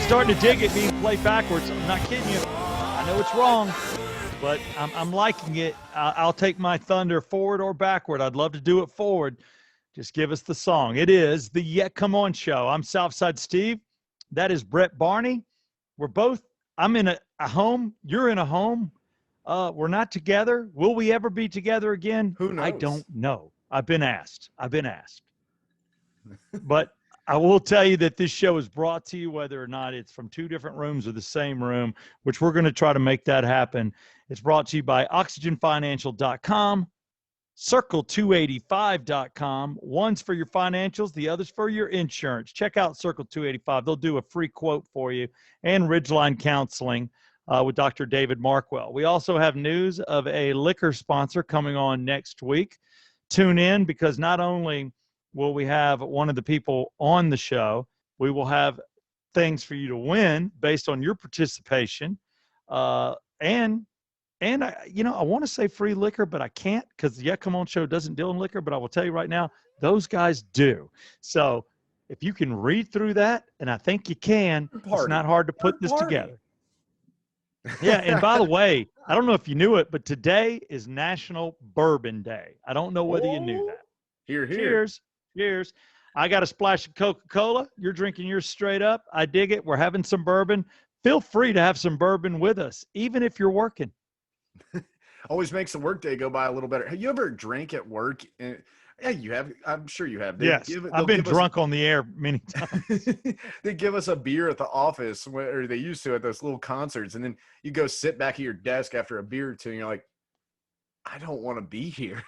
starting to dig it being played backwards. I'm not kidding you. I know it's wrong, but I'm liking it. I'll take my thunder forward or backward. I'd love to do it forward. Just give us the song. It is the Yeah Come On Show. I'm Southside Steve. That is Brett Barney. I'm in a home. You're in a home. We're not together. Will we ever be together again? Who knows? I don't know. I've been asked. But I will tell you that this show is brought to you, whether or not it's from two different rooms or the same room, which we're going to try to make that happen. It's brought to you by oxygenfinancial.com, circle285.com. One's for your financials, the other's for your insurance. Check out Circle 285. They'll do a free quote for you, and Ridgeline Counseling with Dr. David Markwell. We also have news of a liquor sponsor coming on next week. Tune in, because not only will we have one of the people on the show, we will have things for you to win based on your participation. And I want to say free liquor, but I can't, because the Yeah Come On Show doesn't deal in liquor, but I will tell you right now, those guys do. So if you can read through that, and I think you can, it's not hard to put this together. Yeah, and by the way, I don't know if you knew it, but today is National Bourbon Day. I don't know whether you knew that. Here. Cheers. I got a splash of Coca-Cola. You're drinking yours straight up. I dig it. We're having some bourbon. Feel free to have some bourbon with us, even if you're working. Always makes the workday go by a little better. Have you ever drank at work? Yeah, you have. I'm sure you have. Yes, I've been drunk on the air many times. They give us a beer at the office, or they used to at those little concerts, and then you go sit back at your desk after a beer or two, and you're like, I don't want to be here.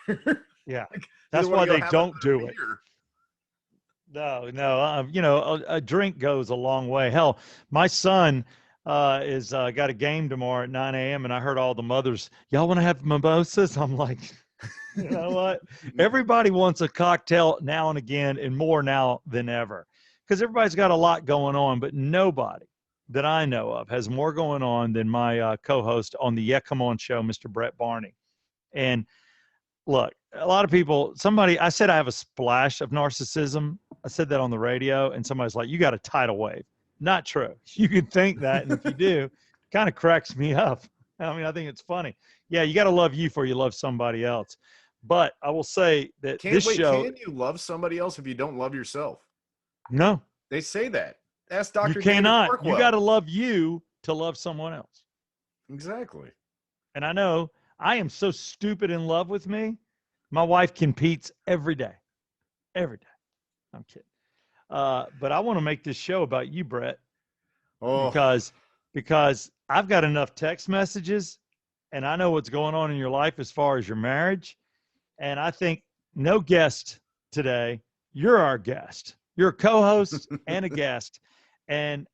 Yeah, that's why they don't do it. No. A drink goes a long way. Hell, my son is got a game tomorrow at 9 a.m. and I heard all the mothers, y'all want to have mimosas? I'm like, you know what? Everybody wants a cocktail now and again, and more now than ever, because everybody's got a lot going on, but nobody that I know of has more going on than my co-host on the Yeah Come On Show, Mr. Brett Barney. And look, a lot of people, I said I have a splash of narcissism. I said that on the radio, and somebody's like, you got a tidal wave. Not true. You can think that, and if you do, it kind of cracks me up. I mean, I think it's funny. Yeah, you got to love you before you love somebody else. But I will say that can you love somebody else if you don't love yourself? No. They say that. That's Dr. You cannot. You got to love you to love someone else. Exactly. And I know I am so stupid in love with me. My wife competes every day. Every day. I'm kidding. But I want to make this show about you, Brett. Oh. Because I've got enough text messages, and I know what's going on in your life as far as your marriage. And I think no guest today. You're our guest. You're a co-host and a guest. And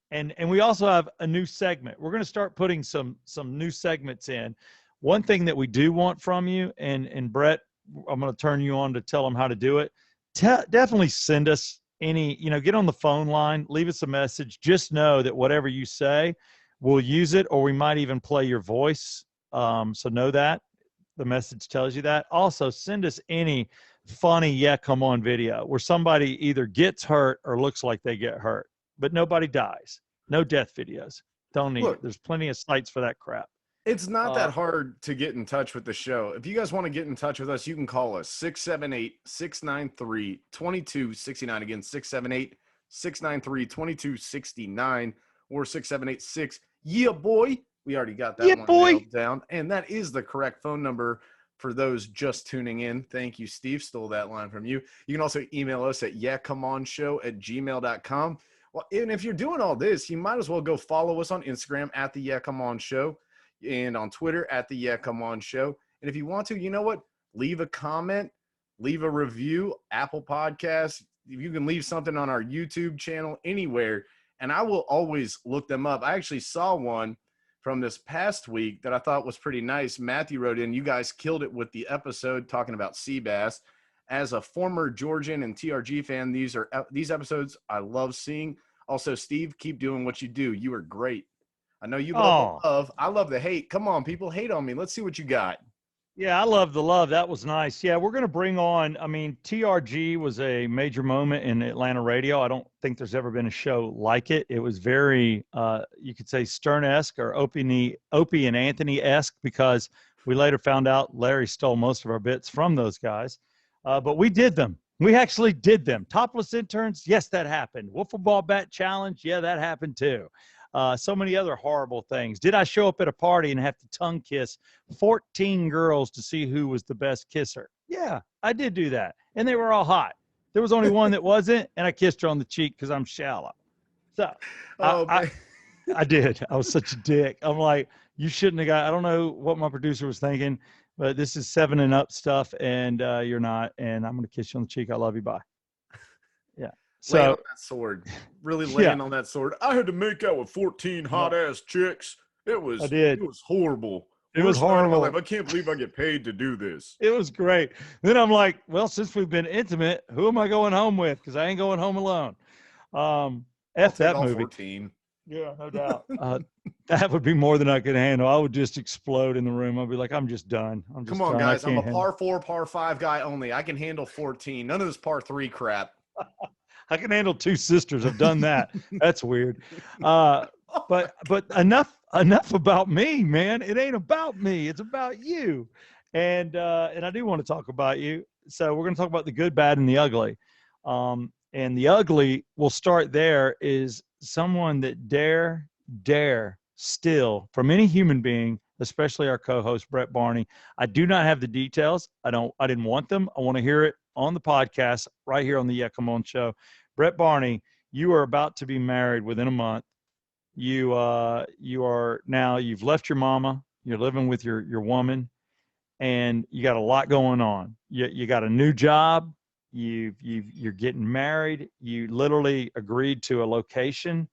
we also have a new segment. We're going to start putting some new segments in. One thing that we do want from you, and Brett, I'm going to turn you on to tell them how to do it. Definitely send us get on the phone line, leave us a message. Just know that whatever you say, we'll use it, or we might even play your voice. So know that the message tells you that. Also, send us any funny Yeah Come On video where somebody either gets hurt or looks like they get hurt, but nobody dies. No death videos. Don't need it. There's plenty of sites for that crap. It's not that hard to get in touch with the show. If you guys want to get in touch with us, you can call us 678-693-2269. Again, 678-693-2269 or 6786. Yeah, boy. We already got that one nailed down. And that is the correct phone number for those just tuning in. Thank you, Steve. Stole that line from you. You can also email us at yeahcomeonshow@gmail.com. Well, and if you're doing all this, you might as well go follow us on Instagram at the Yeah Come On Show, and on Twitter at the Yeah Come On Show. And if you want to, you know what? Leave a comment, leave a review, Apple Podcasts. You can leave something on our YouTube channel, anywhere, and I will always look them up. I actually saw one from this past week that I thought was pretty nice. Matthew wrote in, you guys killed it with the episode talking about sea bass. As a former Georgian and TRG fan, these episodes I love seeing. Also, Steve, keep doing what you do. You are great. I know you love the love. I love the hate. Come on, people, hate on me. Let's see what you got. Yeah, I love the love. That was nice. Yeah, we're going to bring on, I mean, TRG was a major moment in Atlanta radio. I don't think there's ever been a show like it. It was very, you could say Stern-esque or Opie and Anthony-esque, because we later found out Larry stole most of our bits from those guys. But we did them. We actually did them. Topless interns, yes, that happened. Wiffle ball bat challenge, yeah, that happened too. So many other horrible things. Did I show up at a party and have to tongue kiss 14 girls to see who was the best kisser? Yeah, I did do that. And they were all hot. There was only one that wasn't, and I kissed her on the cheek because I'm shallow. So Oh man. I did. I was such a dick. I'm like, you shouldn't have got, I don't know what my producer was thinking, but this is 7 and up stuff, and you're not, and I'm going to kiss you on the cheek. I love you. Bye. Yeah. Laying on So, that sword. Really yeah, laying on that sword. I had to make out with 14 hot ass chicks. It I was did. horrible. It was Worst night of my life. horrible. I can't believe I get paid to do this. It was great. Then I'm like, well, since we've been intimate, who am I going home with? Because I ain't going home alone. I'll F take that all movie. 14. Yeah, no doubt. That would be more than I could handle. I would just explode in the room. I'd be like, I'm just done. I'm just Come on, done. guys. I I'm a can't handle. par 4, par 5 guy only. I can handle 14. None of this par 3 crap. I can handle 2 sisters. I've done that. That's weird. But enough about me, man. It ain't about me. It's about you. And I do want to talk about you. So we're going to talk about the good, bad, and the ugly. And the ugly, we'll start there, is someone that dare steal from any human being, especially our co-host Brett Barney. I do not have the details. I didn't want them. I want to hear it on the podcast right here on the Yeah Come On show. Brett Barney, you are about to be married within a month. You are now, you've left your mama. You're living with your woman, and you got a lot going on. You got a new job. You're getting married. You literally agreed to a location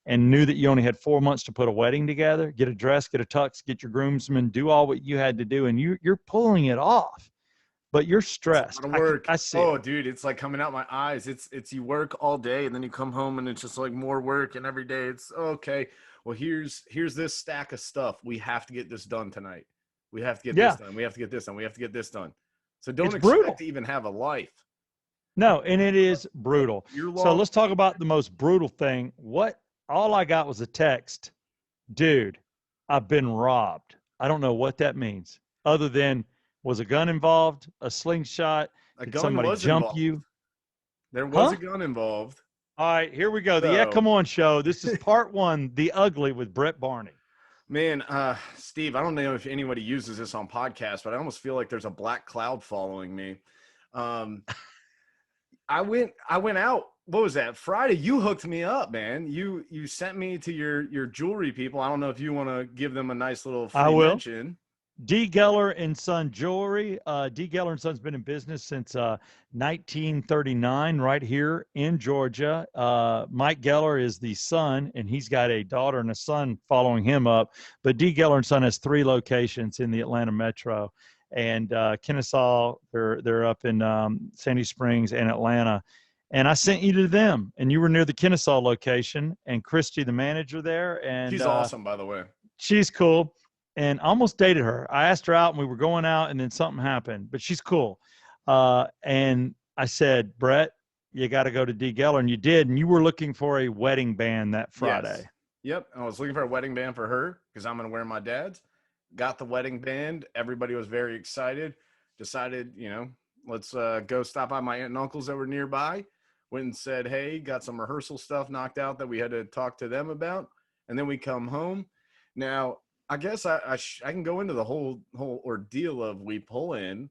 and knew that you only had 4 months to put a wedding together, get a dress, get a tux, get your groomsmen, do all what you had to do, and you're pulling it off. But you're It's a stressed. lot of work. I see it. Oh, dude, it's like coming out my eyes. It's you work all day and then you come home and it's just like more work, and every day it's okay. Well, here's this stack of stuff. We have to get this done tonight. We have to get this Yeah, done. We have to get this done. We have to get this done. So don't it's expect brutal. to even have a life. No, and it is brutal. Year So long. let's talk about the most brutal thing. All I got was a text, dude, I've been robbed. I don't know what that means, other than, was a gun involved, a slingshot? A Did gun somebody was jump involved. you? There was Huh? a gun involved. All right, here we go. The Yeah So, Come On show. This is part 1, The Ugly with Brett Barney. man, Steve, I don't know if anybody uses this on podcasts, but I almost feel like there's a black cloud following me. Um, I went out. What was that? Friday. You hooked me up, man. You sent me to your jewelry people. I don't know if you want to give them a nice little I free will. mention. D. Geller and Son Jewelry. D. Geller and Son's been in business since 1939, right here in Georgia. Mike Geller is the son, and he's got a daughter and a son following him up. But D. Geller and Son has 3 locations in the Atlanta metro, and Kennesaw. They're up in Sandy Springs and Atlanta. And I sent you to them, and you were near the Kennesaw location. And Christy, the manager there, and She's awesome, by the way. she's cool. And I almost dated her. I asked her out and we were going out, and then something happened, but she's cool. And I said, Brett, you got to go to D. Geller. And you did. And you were looking for a wedding band that Friday. Yes. Yep. I was looking for a wedding band for her because I'm going to wear my dad's. Got the wedding band. Everybody was very excited. Decided, let's go stop by my aunt and uncles that were nearby. Went and said, hey, got some rehearsal stuff knocked out that we had to talk to them about. And then we come home. Now, I guess I can go into the whole ordeal of we pull in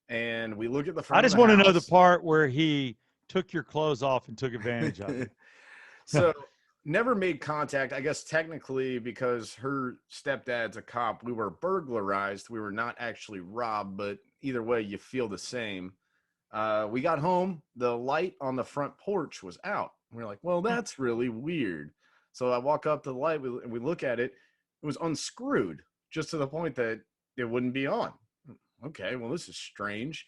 and we look at the front I of just the want to know the house. part where he took your clothes off and took advantage of it. So never made contact, I guess technically because her stepdad's a cop. We were burglarized. We were not actually robbed, but either way, you feel the same. We got home. The light on the front porch was out. We we're like, well, that's really weird. So I walk up to the light. We look at it. It was unscrewed just to the point that it wouldn't be on. Okay, well, this is strange.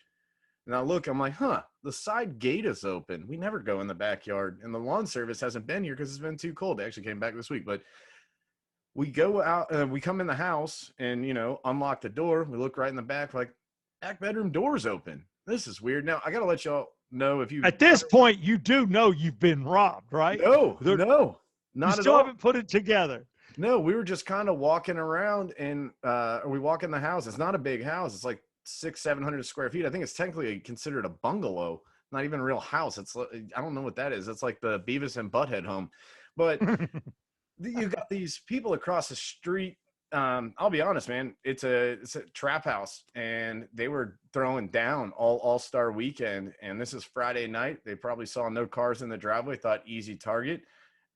And I look, I'm like, the side gate is open. We never go in the backyard. And the lawn service hasn't been here because it's been too cold. They actually came back this week. But We go out, we come in the house and, unlock the door. We look right in the back, like, back bedroom door's open. This is weird. Now, I got to let y'all know if you. At this point, you do know you've been robbed, right? No, You not at still all. haven't put it together. No, we were just kind of walking around and we walk in the house. It's not a big house. It's like 700 square feet. I think it's technically considered a bungalow, not even a real house. I don't know what that is. It's like the Beavis and Butthead home. But you got these people across the street. I'll be honest, man. It's a trap house, and they were throwing down all-star weekend. And this is Friday night. They probably saw no cars in the driveway, thought easy target.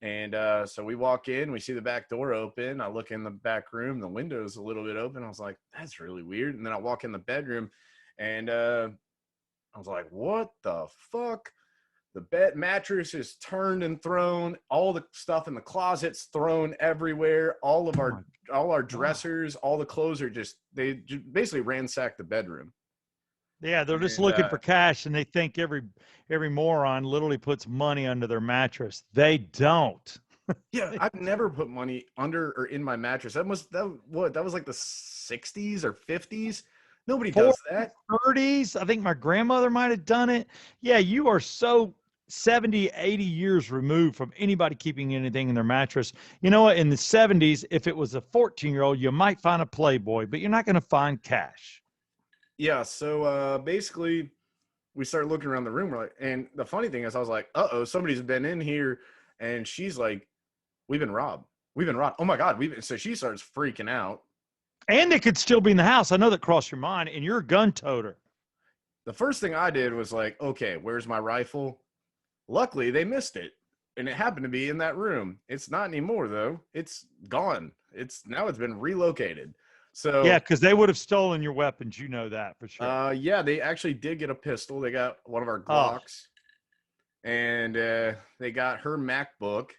And so we walk in, we see the back door open. I look in the back room, the window's a little bit open. I was like, that's really weird. And then I walk in the bedroom, and I was like, what the fuck? The bed mattress is turned and thrown. All the stuff in the closets thrown everywhere. All our dressers, all the clothes are they basically ransacked the bedroom. Yeah, they're just looking for cash, and they think every moron literally puts money under their mattress. They don't. Yeah, I've never put money under or in my mattress. That was like the 60s or 50s. Nobody does that. 30s. I think my grandmother might have done it. Yeah, you are so 70, 80 years removed from anybody keeping anything in their mattress. You know what? In the 70s, if it was a 14-year-old, you might find a Playboy, but you're not going to find cash. Yeah, so basically we started looking around the room, and the funny thing is I was like, uh-oh, somebody's been in here, and she's like, we've been robbed. Oh my God. So she starts freaking out. And they could still be in the house. I know that crossed your mind, and you're a gun toter. The first thing I did was like, okay, where's my rifle? Luckily, they missed it, and it happened to be in that room. It's not anymore, though. It's gone. It's been relocated. So yeah, because they would have stolen your weapons. You know that for sure. Yeah, they actually did get a pistol. They got one of our Glocks, and they got her MacBook,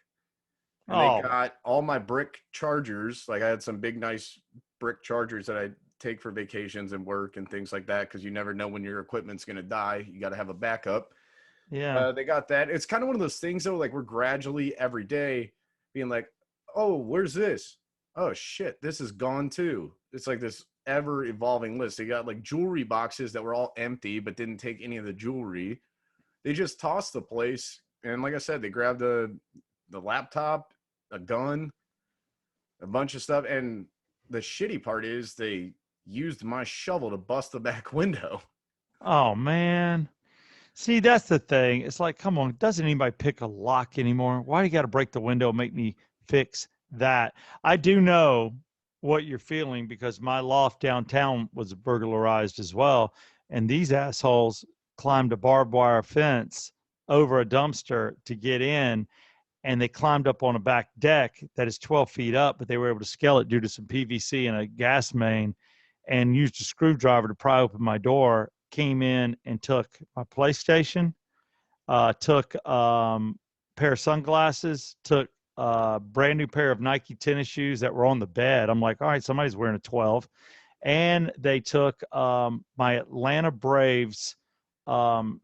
and they got all my brick chargers. Like I had some big, nice brick chargers that I take for vacations and work and things like that, because you never know when your equipment's going to die. You got to have a backup. Yeah. They got that. It's kind of one of those things, though, like we're gradually every day being like, oh, where's this? Oh, shit, this is gone too. It's like this ever evolving list. They got like jewelry boxes that were all empty but didn't take any of the jewelry. They just tossed the place. And like I said, they grabbed the laptop, a gun, a bunch of stuff. And the shitty part is they used my shovel to bust the back window. Oh, man. See, that's the thing. It's like, come on, doesn't anybody pick a lock anymore? Why do you got to break the window and make me fix that? I do know what you're feeling, because my loft downtown was burglarized as well. And these assholes climbed a barbed wire fence over a dumpster to get in. And they climbed up on a back deck that is 12 feet up, but they were able to scale it due to some PVC and a gas main, and used a screwdriver to pry open my door. Came in and took my PlayStation, took pair of sunglasses, took a brand new pair of Nike tennis shoes that were on the bed. I'm like, all right, somebody's wearing a 12. And they took my Atlanta Braves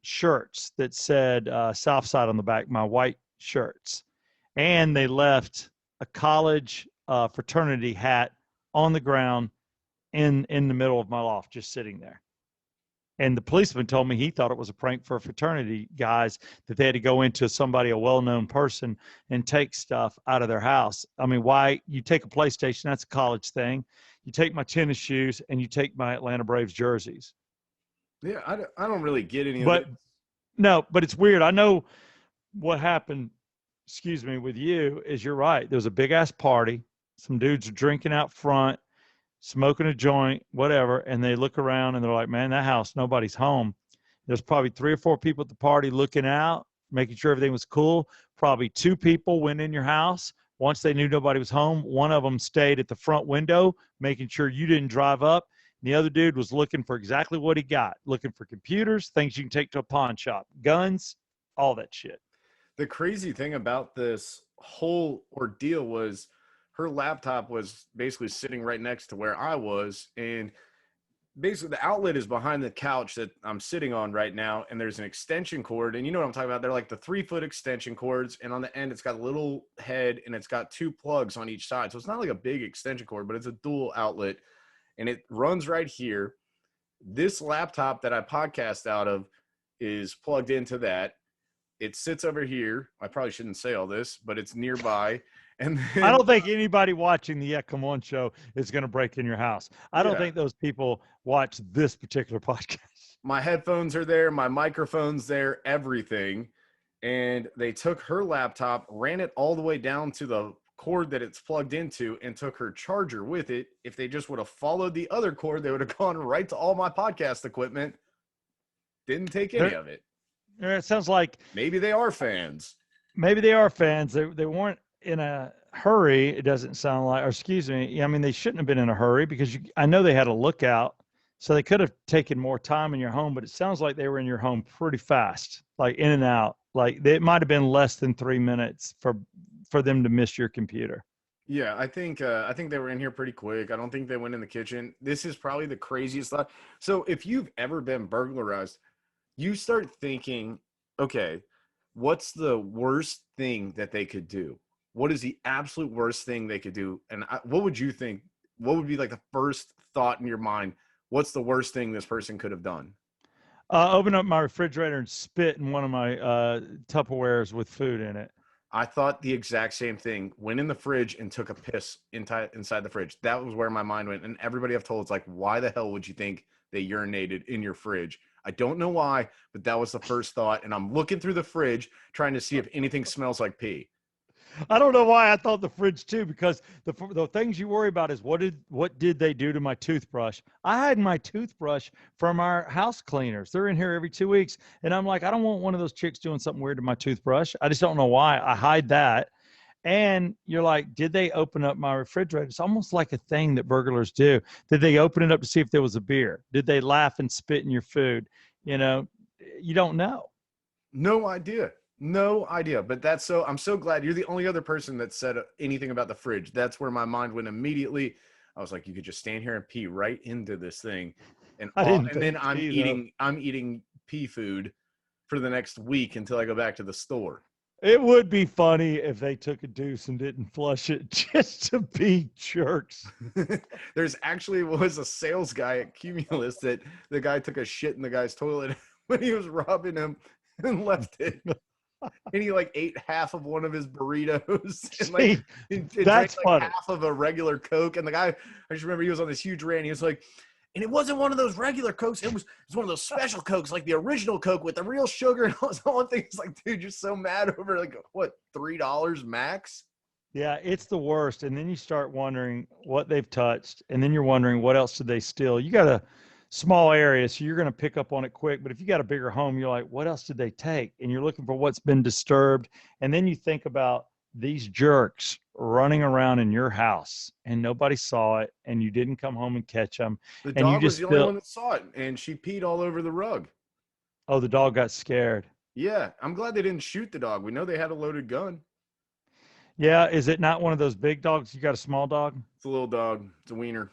shirts that said Southside on the back, my white shirts. And they left a college fraternity hat on the ground in the middle of my loft, just sitting there. And the policeman told me he thought it was a prank for fraternity guys, that they had to go into a well-known person, and take stuff out of their house. I mean, why? You take a PlayStation, that's a college thing. You take my tennis shoes, and you take my Atlanta Braves jerseys. Yeah, I don't really get any of it. No, but it's weird. I know what happened, with you is you're right. There was a big-ass party. Some dudes are drinking out front, smoking a joint, whatever, and they look around and they're like, man, that house, nobody's home. There's probably 3 or 4 people at the party looking out, making sure everything was cool. Probably 2 people went in your house. Once they knew nobody was home, one of them stayed at the front window, making sure you didn't drive up. And the other dude was looking for exactly what he got, looking for computers, things you can take to a pawn shop, guns, all that shit. The crazy thing about this whole ordeal was her laptop was basically sitting right next to where I was, and basically the outlet is behind the couch that I'm sitting on right now, and there's an extension cord, and you know what I'm talking about. They're like the 3-foot extension cords, and on the end it's got a little head, and it's got 2 plugs on each side. So it's not like a big extension cord, but it's a dual outlet, and it runs right here. This laptop that I podcast out of is plugged into that. It sits over here. I probably shouldn't say all this, but it's nearby. And then, I don't think anybody watching the Yeah Come On show is going to break in your house. I don't think those people watch this particular podcast. My headphones are there, my microphone's there, everything. And they took her laptop, ran it all the way down to the cord that it's plugged into, and took her charger with it. If they just would have followed the other cord, they would have gone right to all my podcast equipment. Didn't take any of it. It sounds like maybe they are fans. Maybe they are fans. They weren't in a hurry. It doesn't sound like, or excuse me. I mean, they shouldn't have been in a hurry because I know they had a lookout, so they could have taken more time in your home. But it sounds like they were in your home pretty fast, like in and out. Like it might have been less than 3 minutes for them to miss your computer. Yeah, I think they were in here pretty quick. I don't think they went in the kitchen. This is probably the craziest thought. So if you've ever been burglarized, you start thinking, okay, what's the worst thing that they could do? What is the absolute worst thing they could do? And what would you think? What would be like the first thought in your mind? What's the worst thing this person could have done? Open up my refrigerator and spit in one of my Tupperwares with food in it. I thought the exact same thing. Went in the fridge and took a piss inside the fridge. That was where my mind went. And everybody I've told is like, why the hell would you think they urinated in your fridge? I don't know why, but that was the first thought. And I'm looking through the fridge trying to see if anything smells like pee. I don't know why I thought the fridge too, because the things you worry about is what did they do to my toothbrush? I had my toothbrush from our house cleaners. They're in here every 2 weeks. And I'm like, I don't want one of those chicks doing something weird to my toothbrush. I just don't know why. I hide that. And you're like, did they open up my refrigerator? It's almost like a thing that burglars do. Did they open it up to see if there was a beer? Did they laugh and spit in your food? You know, you don't know. No idea. No idea. But I'm so glad you're the only other person that said anything about the fridge. That's where my mind went immediately. I was like, you could just stand here and pee right into this thing. And then I'm eating pee food for the next week until I go back to the store. It would be funny if they took a deuce and didn't flush it just to be jerks. There's actually was a sales guy at Cumulus that the guy took a shit in the guy's toilet when he was robbing him and left it. And he like ate half of one of his burritos and like that's drank like half of a regular Coke. And the guy, I just remember he was on this huge rant. He was like, and it wasn't one of those regular Cokes. It was one of those special Cokes, like the original Coke with the real sugar. And all this whole thing is like, dude, you're so mad over like what, $3 max? Yeah, it's the worst. And then you start wondering what they've touched, and then you're wondering what else did they steal. You got a small area, so you're going to pick up on it quick. But if you got a bigger home, you're like, what else did they take? And you're looking for what's been disturbed. And then you think about these jerks running around in your house and nobody saw it, and you didn't come home and catch them. The dog was the only one that saw it, and she peed all over the rug. Oh, the dog got scared. Yeah, I'm glad they didn't shoot the dog. We know they had a loaded gun. Yeah, is it not one of those big dogs? You got a small dog? It's a little dog. It's a wiener.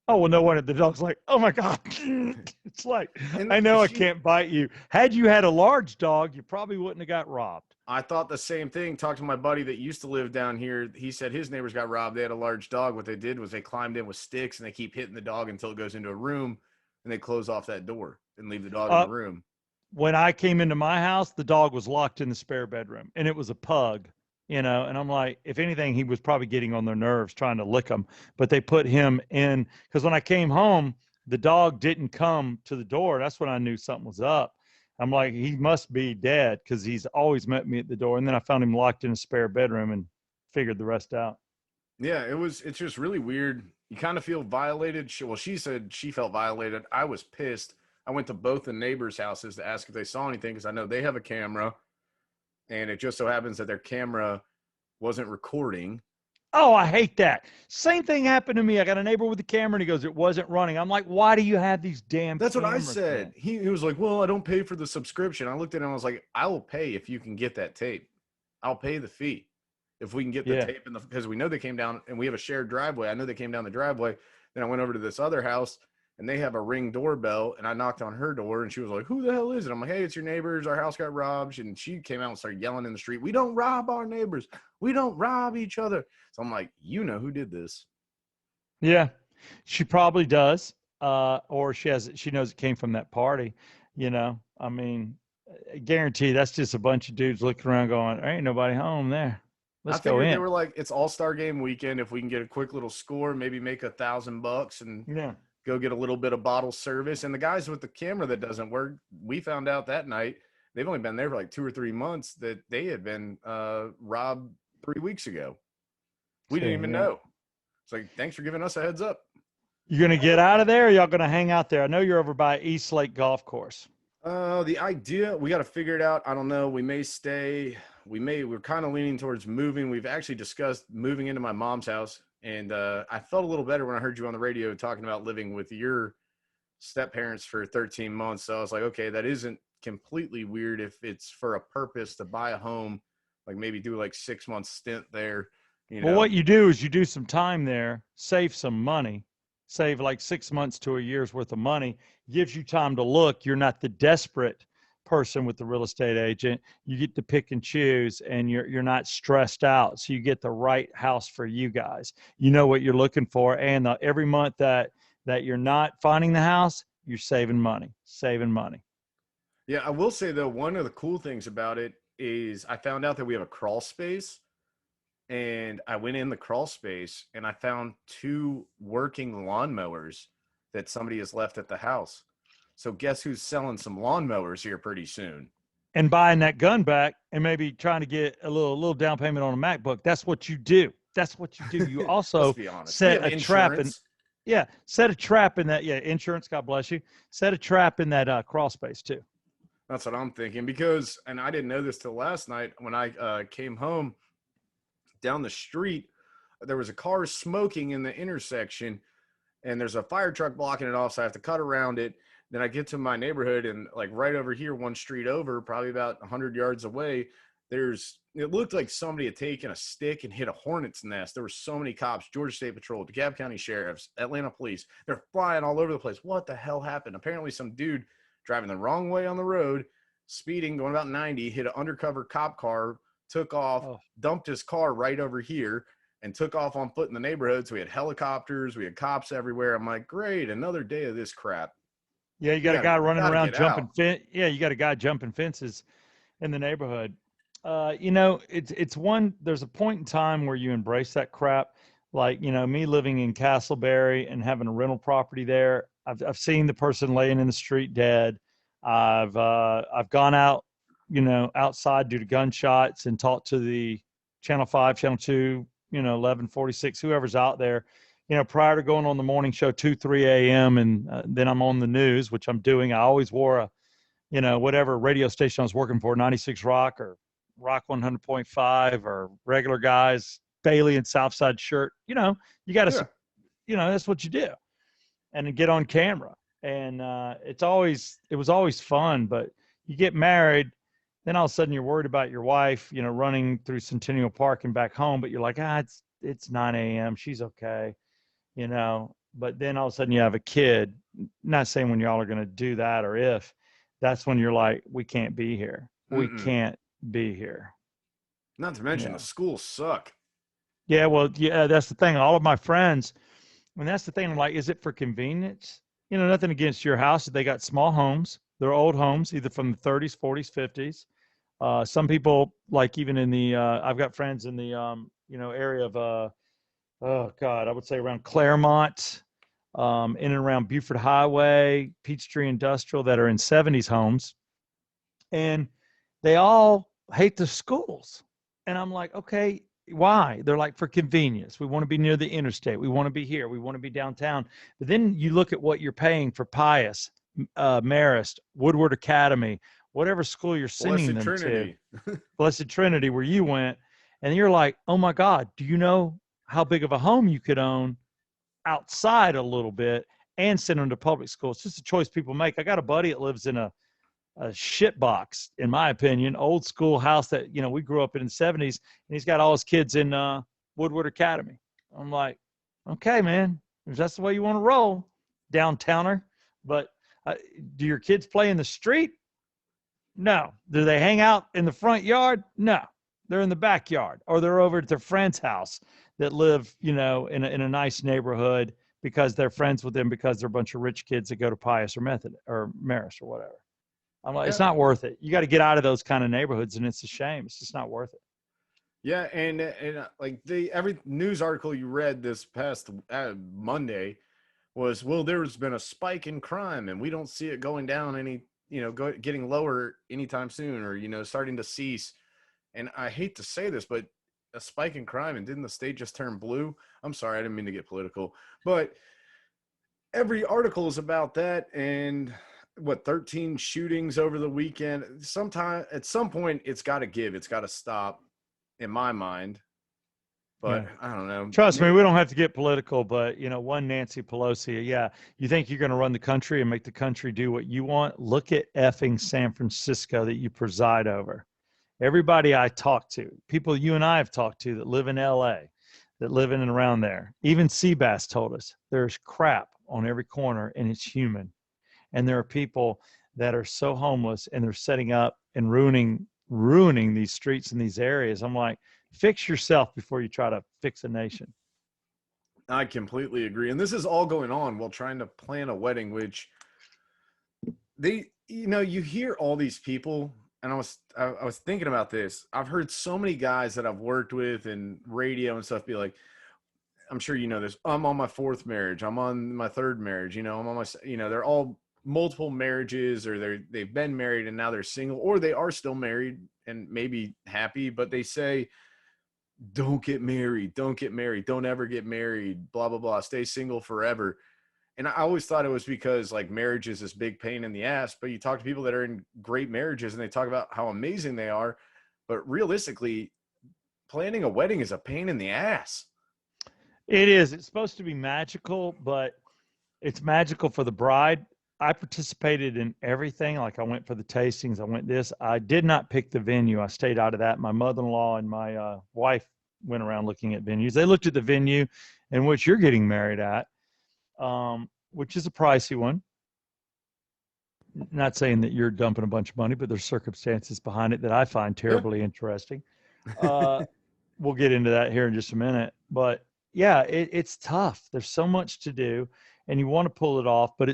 Oh, well, no wonder the dog's like, oh my God. It's like, I know I can't bite you. Had you had a large dog, you probably wouldn't have got robbed. I thought the same thing. Talked to my buddy that used to live down here. He said his neighbors got robbed. They had a large dog. What they did was they climbed in with sticks, and they keep hitting the dog until it goes into a room, and they close off that door and leave the dog in the room. When I came into my house, the dog was locked in the spare bedroom, and it was a pug, you know, and I'm like, if anything, he was probably getting on their nerves trying to lick them, but they put him in, because when I came home, the dog didn't come to the door. That's when I knew something was up. I'm like, he must be dead, because he's always met me at the door. And then I found him locked in a spare bedroom and figured the rest out. Yeah, it's just really weird. You kind of feel violated. She said she felt violated. I was pissed. I went to both the neighbors' houses to ask if they saw anything, because I know they have a camera, and it just so happens that their camera wasn't recording. Oh, I hate that. Same thing happened to me. I got a neighbor with a camera, and he goes, it wasn't running. I'm like, why do you have these damn That's what I cameras, said. man? He was like, well, I don't pay for the subscription. I looked at him. I was like, I will pay if you can get that tape. I'll pay the fee if we can get the tape. Because we know they came down, and we have a shared driveway. I know they came down the driveway. Then I went over to this other house, and they have a Ring doorbell, and I knocked on her door, and she was like, "Who the hell is it?" I'm like, "Hey, it's your neighbors. Our house got robbed." And she came out and started yelling in the street, "We don't rob our neighbors. We don't rob each other." So I'm like, "You know who did this?" Yeah, she probably does. Or she knows it came from that party. I mean, I guarantee that's just a bunch of dudes looking around going, there ain't nobody home there. I Let's go figured they in. were like, it's All-Star game weekend. If we can get a quick little score, maybe make $1,000 and Yeah. go get a little bit of bottle service. And the guys with the camera that doesn't work, we found out that night, they've only been there for like 2 or 3 months, that they had been robbed 3 weeks ago. We didn't even know. It's like, thanks for giving us a heads up. You going to get out of there, or y'all going to hang out there? I know you're over by East Lake Golf Course. The idea, we got to figure it out. I don't know. We may stay. We're kind of leaning towards moving. We've actually discussed moving into my mom's house. And I felt a little better when I heard you on the radio talking about living with your step parents for 13 months. So I was like, okay, that isn't completely weird if it's for a purpose to buy a home, like maybe do like 6 months stint there. Well, what you do is you do some time there, save some money, save like 6 months to a year's worth of money, gives you time to look. You're not the desperate person with the real estate agent. You get to pick and choose, and you're not stressed out. So you get the right house for you guys. You know what you're looking for. And every month that you're not finding the house, you're saving money. Yeah, I will say though, one of the cool things about it is I found out that we have a crawl space. And I went in the crawl space and I found 2 working lawnmowers that somebody has left at the house. So guess who's selling some lawnmowers here pretty soon? And buying that gun back and maybe trying to get a little down payment on a MacBook. That's what you do. You also set a trap set a trap in that. Yeah, insurance. God bless you. Set a trap in that crawl space too. That's what I'm thinking, because, and I didn't know this till last night when I came home. Down the street, there was a car smoking in the intersection, and there's a fire truck blocking it off, so I have to cut around it. Then I get to my neighborhood, and like right over here, one street over, probably about 100 yards away, it looked like somebody had taken a stick and hit a hornet's nest. There were so many cops, Georgia State Patrol, DeKalb County Sheriffs, Atlanta Police. They're flying all over the place. What the hell happened? Apparently some dude driving the wrong way on the road, speeding, going about 90, hit an undercover cop car, took off, dumped his car right over here, and took off on foot in the neighborhood. So we had helicopters, we had cops everywhere. I'm like, great, another day of this crap. Yeah, you got a guy running around jumping you got a guy jumping fences in the neighborhood. It's one, there's a point in time where you embrace that crap. Like, me living in Castleberry and having a rental property there, I've seen the person laying in the street dead. I've gone out, outside due to gunshots and talked to the Channel 5, Channel 2, 1146, whoever's out there, prior to going on the morning show, 2, 3 a.m. And then I'm on the news, which I'm doing. I always wore whatever radio station I was working for, 96 Rock or Rock 100.5 or regular guys, Bailey and Southside shirt. You got to, that's what you do. And then get on camera. And it was always fun, but you get married, then all of a sudden you're worried about your wife, running through Centennial Park and back home, but you're like, it's 9 a.m. She's okay, but then all of a sudden you have a kid. Not saying when y'all are going to do that or if, that's when you're like, we can't be here. We can't be here. Not to mention the schools suck. Yeah, well, yeah, that's the thing. All of my friends, and that's the thing, I'm like, is it for convenience? Nothing against your house. They got small homes. They're old homes, either from the 30s, 40s, 50s. Some people, like even in the, I've got friends in the, area of, I would say around Claremont, in and around Buford Highway, Peachtree Industrial, that are in 70s homes. And they all hate the schools. And I'm like, okay, why? They're like, for convenience. We want to be near the interstate. We want to be here. We want to be downtown. But then you look at what you're paying for Pius, Marist, Woodward Academy, whatever school you're sending them to, Blessed Trinity, where you went, and you're like, oh my God, do you know how big of a home you could own outside a little bit and send them to public school? It's just a choice people make. I got a buddy that lives in a shit box, in my opinion, old school house that, we grew up in the 70s, and he's got all his kids in Woodward Academy. I'm like, okay, man, if that's the way you want to roll, downtowner, but do your kids play in the street? No. Do they hang out in the front yard? No. They're in the backyard, or they're over at their friend's house that live, in a nice neighborhood because they're friends with them because they're a bunch of rich kids that go to Pius or Method or Marist or whatever. I'm like, it's Yeah. not worth it. You got to get out of those kind of neighborhoods, and it's a shame. It's just not worth it. Yeah, and like every news article you read this past Monday was, well, there's been a spike in crime, and we don't see it going down getting lower anytime soon, or starting to cease. And I hate to say this, but a spike in crime, and didn't the state just turn blue? I'm sorry, I didn't mean to get political, but every article is about that. And 13 shootings over the weekend. At some point, it's got to give. It's got to stop, in my mind. But yeah. I don't know. Trust me, we don't have to get political, but one Nancy Pelosi, yeah, you think you're going to run the country and make the country do what you want? Look at effing San Francisco that you preside over. Everybody I talk to, people you and I have talked to that live in LA, that live in and around there, even Seabass told us there's crap on every corner and it's human. And there are people that are so homeless and they're setting up and ruining these streets in these areas. I'm like, fix yourself before you try to fix a nation. I completely agree. And this is all going on while trying to plan a wedding, which you hear all these people. And I was thinking about this. I've heard so many guys that I've worked with in radio and stuff be like, I'm sure you know this, I'm on my fourth marriage, I'm on my third marriage, I'm on my, they're all multiple marriages, or they've been married and now they're single, or they are still married and maybe happy, but they say, don't get married, don't ever get married, blah, blah, blah, stay single forever. And I always thought it was because like marriage is this big pain in the ass, but you talk to people that are in great marriages and they talk about how amazing they are. But realistically, planning a wedding is a pain in the ass. It is. It's supposed to be magical, but it's magical for the bride. I participated in everything. Like I went for the tastings. I went this. I did not pick the venue. I stayed out of that. My mother-in-law and my wife went around looking at venues. They looked at the venue in which you're getting married at. Which is a pricey one. Not saying that you're dumping a bunch of money, but there's circumstances behind it that I find terribly interesting. We'll get into that here in just a minute. But yeah, it's tough. There's so much to do and you want to pull it off, but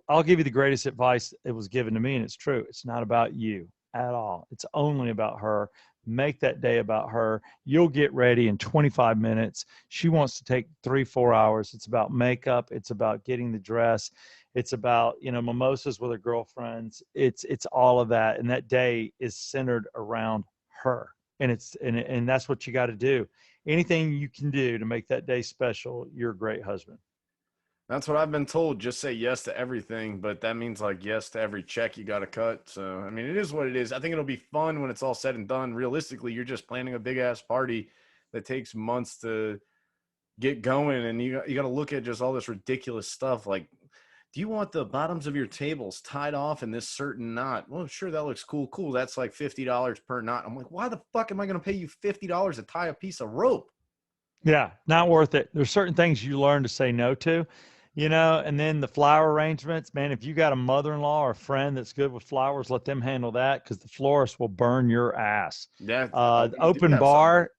I'll give you the greatest advice that was given to me, and it's true. It's not about you at all. It's only about her. Make that day about her. You'll get ready in 25 minutes. She wants to take 3-4 hours. It's about makeup. It's about getting the dress. It's about, mimosas with her girlfriends. It's all of that. And that day is centered around her. And and that's what you got to do. Anything you can do to make that day special, you're a great husband. That's what I've been told. Just say yes to everything, but that means like yes to every check you got to cut. So, I mean, it is what it is. I think it'll be fun when it's all said and done. Realistically, you're just planning a big ass party that takes months to get going. And you got to look at just all this ridiculous stuff. Like, do you want the bottoms of your tables tied off in this certain knot? Well, sure. That looks cool. Cool. That's like $50 per knot. I'm like, why the fuck am I going to pay you $50 to tie a piece of rope? Yeah. Not worth it. There's certain things you learn to say no to. And then the flower arrangements, man, if you got a mother-in-law or a friend that's good with flowers, let them handle that, because the florist will burn your ass. Open bar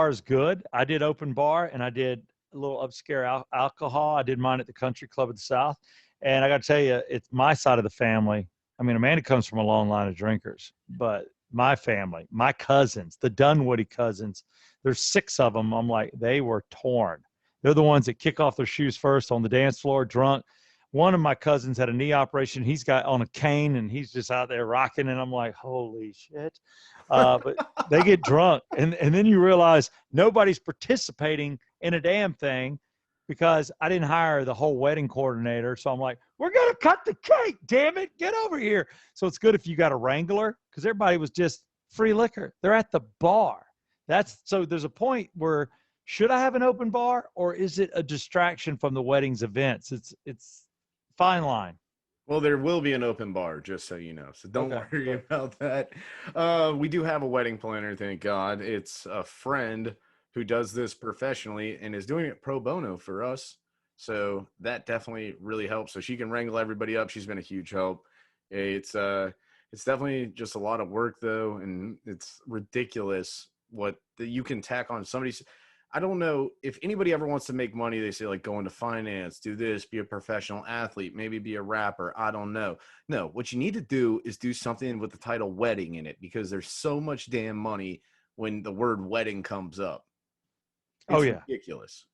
is good. I did open bar, and I did a little upscale alcohol. I did mine at the Country Club of the South. And I got to tell you, it's my side of the family. I mean, Amanda comes from a long line of drinkers, but my family, my cousins, the Dunwoody cousins, there's 6 of them. I'm like, they were torn. They're the ones that kick off their shoes first on the dance floor, drunk. One of my cousins had a knee operation. He's got on a cane, and he's just out there rocking. And I'm like, holy shit. But they get drunk. And then you realize nobody's participating in a damn thing, because I didn't hire the whole wedding coordinator. So I'm like, we're going to cut the cake, damn it. Get over here. So it's good if you got a wrangler, because everybody was just free liquor. They're at the bar. So there's a point where, should I have an open bar, or is it a distraction from the wedding's events? It's fine line. Well, there will be an open bar, just so you know. So don't worry about that. We do have a wedding planner, thank God. It's a friend who does this professionally and is doing it pro bono for us. So that definitely really helps. So she can wrangle everybody up. She's been a huge help. It's definitely just a lot of work though, and it's ridiculous what you can tack on somebody's. I don't know if anybody ever wants to make money. They say like go into finance, do this, be a professional athlete, maybe be a rapper. I don't know. No, what you need to do is do something with the title wedding in it, because there's so much damn money when the word wedding comes up. Oh It's yeah, ridiculous.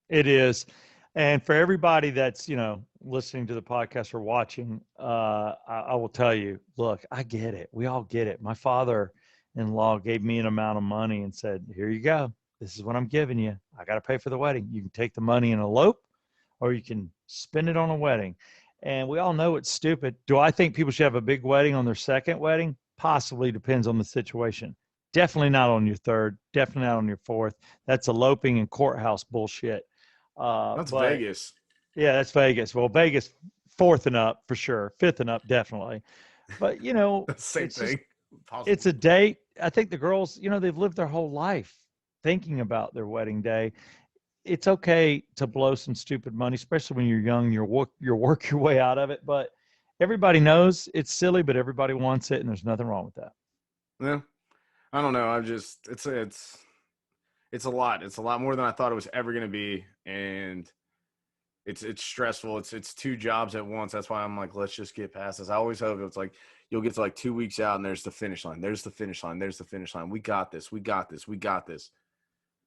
it is. And for everybody that's, listening to the podcast or watching, I will tell you, look, I get it. We all get it. My father-in-law gave me an amount of money and said, here you go. This is what I'm giving you. I got to pay for the wedding. You can take the money and elope, or you can spend it on a wedding. And we all know it's stupid. Do I think people should have a big wedding on their second wedding? Possibly, depends on the situation. Definitely not on your third. Definitely not on your fourth. That's eloping and courthouse bullshit. That's But Vegas. yeah, that's Vegas. Well, Vegas, fourth and up for sure. Fifth and up, definitely. But Same it's just thing. Possible. it's a date. I think the girls, they've lived their whole life thinking about their wedding day. It's okay to blow some stupid money, especially when you're young. You work your way out of it. But everybody knows it's silly, but everybody wants it, and there's nothing wrong with that. Yeah. I don't know. It's a lot. It's a lot more than I thought it was ever going to be, and it's stressful. It's two jobs at once. That's why I'm like, let's just get past this. I always hope it's like you'll get to like 2 weeks out, and there's the finish line. There's the finish line. There's the finish line. We got this. We got this. We got this.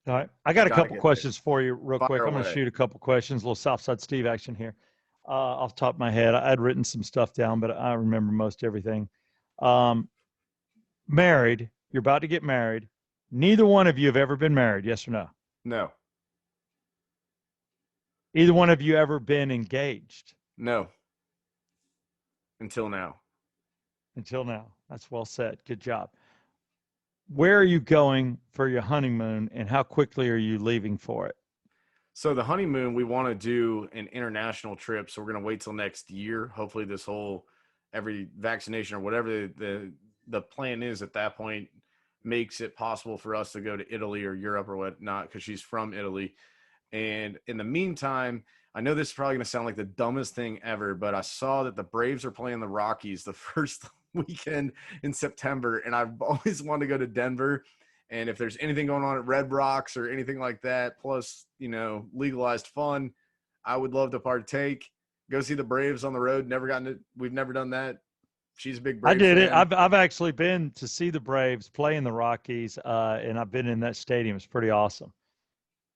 All right. I got a Gotta couple get questions for you real Fire quick. I'm going to away. shoot a couple questions, a little Southside Steve action here. Off the top of my head, I'd written some stuff down, but I remember most everything. Married, you're about to get married. Neither one of you have ever been married, yes or no? No. Either one of you ever been engaged? No. Until now. Until now. That's well said. Good job. Where are you going for your honeymoon, and how quickly are you leaving for it? So the honeymoon, we want to do an international trip. So we're going to wait till next year. Hopefully this whole every vaccination or whatever the plan is at that point makes it possible for us to go to Italy or Europe or whatnot, because she's from Italy. And in the meantime, I know this is probably going to sound like the dumbest thing ever, but I saw that the Braves are playing the Rockies the first weekend in September, and I've always wanted to go to Denver. And if there's anything going on at Red Rocks or anything like that, plus, legalized fun, I would love to partake. Go see the Braves on the road. We've never done that. She's a big Braves I did fan. it. I've actually been to see the Braves play in the Rockies, and I've been in that stadium. It's pretty awesome.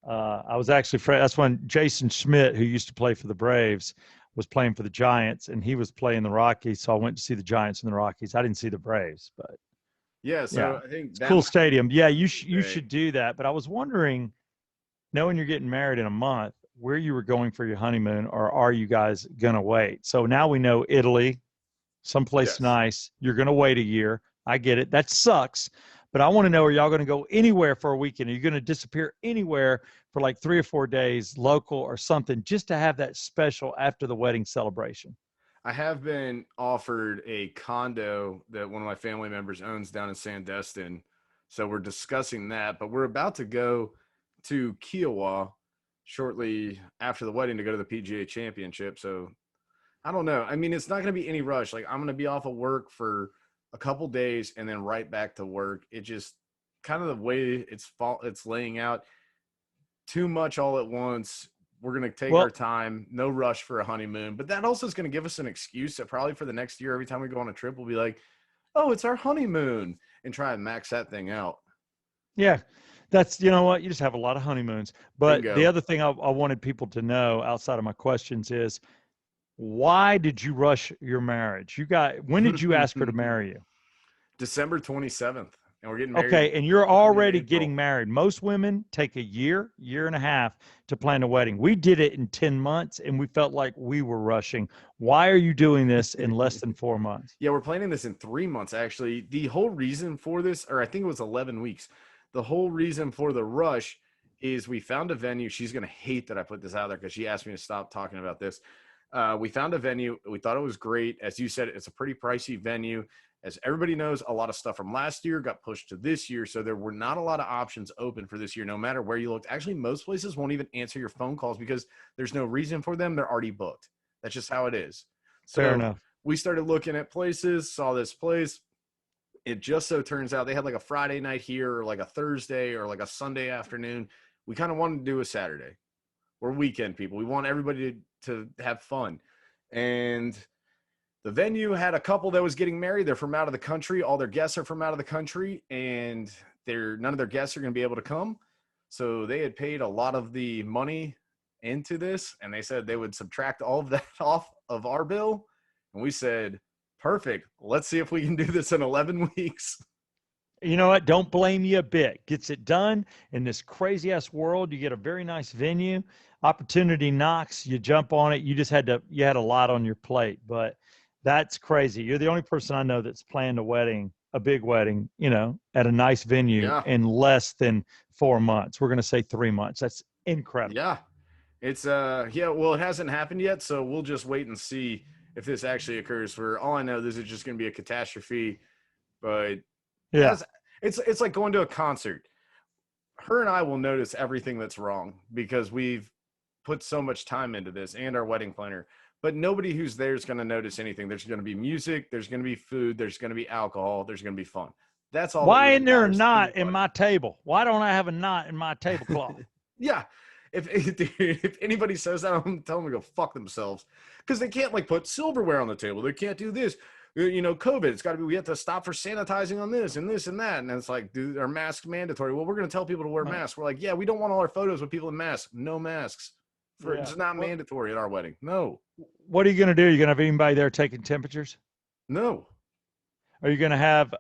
I was actually that's when Jason Schmidt, who used to play for the Braves, was playing for the Giants, and he was playing the Rockies. So I went to see the Giants and the Rockies. I didn't see the Braves, but Yeah, so yeah, I think it's a that cool stadium. Yeah, you should do that. But I was wondering, knowing you're getting married in a month, where you were going for your honeymoon, or are you guys gonna wait? So now we know Italy, someplace yes. nice. You're gonna wait a year. I get it. That sucks. But I want to know, are y'all going to go anywhere for a weekend? Are you going to disappear anywhere for like 3 or 4 days, local or something, just to have that special after the wedding celebration? I have been offered a condo that one of my family members owns down in Sandestin. So we're discussing that, but we're about to go to Kiowa shortly after the wedding to go to the PGA Championship. So I don't know. I mean, it's not going to be any rush. Like, I'm going to be off of work for a couple days and then right back to work. It just kind of the way it's laying out, too much all at once. We're going to take our time, no rush for a honeymoon. But that also is going to give us an excuse that probably for the next year, every time we go on a trip, we'll be like, oh, it's our honeymoon, and try and max that thing out. Yeah. That's, you know what? You just have a lot of honeymoons. But Bingo. the other thing I wanted people to know outside of my questions is, why did you rush your marriage? When did you ask her to marry you? December 27th. And we're getting married. Okay, and you're already getting married. Most women take a year and a half to plan a wedding. We did it in 10 months, and we felt like we were rushing. Why are you doing this in less than 4 months? Yeah, we're planning this in 3 months, actually. The whole reason for this, or I think it was 11 weeks, the whole reason for the rush is we found a venue. She's going to hate that I put this out there because she asked me to stop talking about this. We found a venue. We thought it was great. As you said, it's a pretty pricey venue. as everybody knows, a lot of stuff from last year got pushed to this year. So there were not a lot of options open for this year, no matter where you looked. Actually, most places won't even answer your phone calls because there's no reason for them. They're already booked. That's just how it is. So Fair enough. we started looking at places, saw this place. It just so turns out they had like a Friday night here, or like a Thursday, or like a Sunday afternoon. We kind of wanted to do a Saturday. We're weekend people. We want everybody to have fun. And the venue had a couple that was getting married. They're from out of the country. All their guests are from out of the country, and none of their guests are going to be able to come. So they had paid a lot of the money into this, and they said they would subtract all of that off of our bill. And we said, perfect. Let's see if we can do this in 11 weeks. You know what? Don't blame you a bit. Gets it done in this crazy ass world. You get a very nice venue. Opportunity knocks. You jump on it. You had a lot on your plate, but that's crazy. You're the only person I know that's planned a big wedding, at a nice venue in less than 4 months. We're going to say 3 months. That's incredible. Yeah. It's, well, it hasn't happened yet. So we'll just wait and see if this actually occurs. For all I know, this is just going to be a catastrophe, but yeah, it's like going to a concert. Her and I will notice everything that's wrong because we've put so much time into this, and our wedding planner. But nobody who's there is going to notice anything. There's going to be music. There's going to be food. There's going to be alcohol. There's going to be fun. That's all. Why isn't there a knot in my table? Why don't I have a knot in my tablecloth? Yeah. If anybody says that, I'm telling them to go fuck themselves, because they can't like put silverware on the table. They can't do this. COVID. It's got to be. We have to stop for sanitizing on this and this and that. And it's like, dude, are masks mandatory? Well, we're going to tell people to wear masks. We're like, yeah, we don't want all our photos with people in masks. No masks. It's not mandatory at our wedding. No. What are you going to do? Are you going to have anybody there taking temperatures? No. Are you going to have